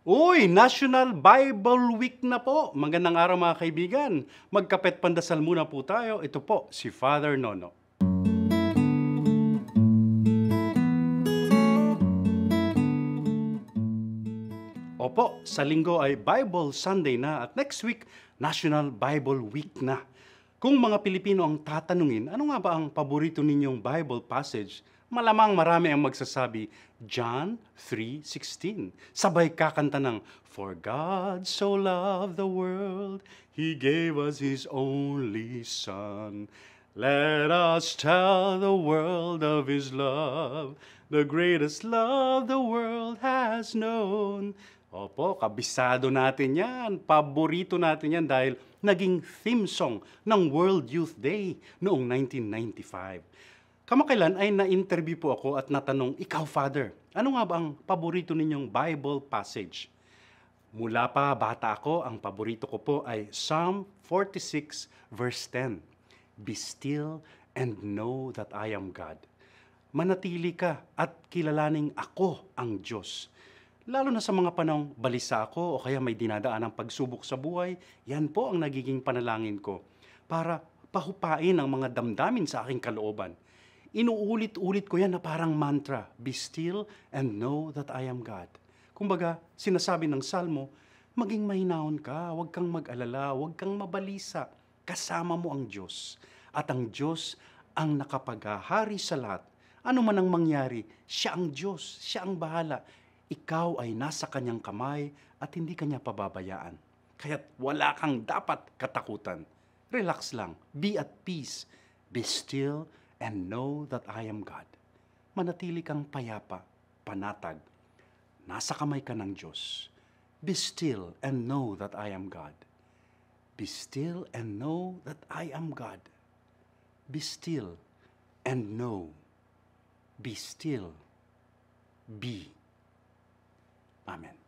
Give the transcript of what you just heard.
Uy, National Bible Week na po. Magandang araw mga kaibigan. Magkapet pandasal muna po tayo. Ito po si Father Nono. Opo, sa linggo ay Bible Sunday na at next week, National Bible Week na. Kung mga Pilipino ang tatanungin, ano nga ba ang paborito ninyong Bible passage? Malamang marami ang magsasabi, John 3:16. Sabay kakanta ng, For God so loved the world, He gave us His only Son. Let us tell the world of His love, the greatest love the world has known. Opo, kabisado natin yan. Paborito natin yan dahil naging theme song ng World Youth Day noong 1995. Kamakailan ay na-interview po ako at natanong, ikaw, Father, ano nga ba ang paborito ninyong Bible passage? Mula pa bata ako, ang paborito ko po ay Psalm 46 verse 10. Be still and know that I am God. Manatili ka at kilalaning ako ang Diyos. Lalo na sa mga panahong balisa ako o kaya may dinadaan ng pagsubok sa buhay, yan po ang nagiging panalangin ko para pahupain ang mga damdamin sa aking kalooban. Inuulit-ulit ko yan na parang mantra, be still and know that I am God. Kumbaga, sinasabi ng Salmo, maging mahinahon ka, huwag kang mag-alala, huwag kang mabalisa, kasama mo ang Diyos. At ang Diyos ang nakapaghahari sa lahat. Ano man ang mangyari, siya ang Diyos, siya ang bahala. Ikaw ay nasa kanyang kamay at hindi kanya pababayaan. Kaya't wala kang dapat katakutan. Relax lang, be at peace, be still and know that I am God. Manatili kang payapa, panatag. Nasa kamay ka ng Diyos. Be still and know that I am God. Be still and know that I am God. Be still and know. Be still. Be. Amen.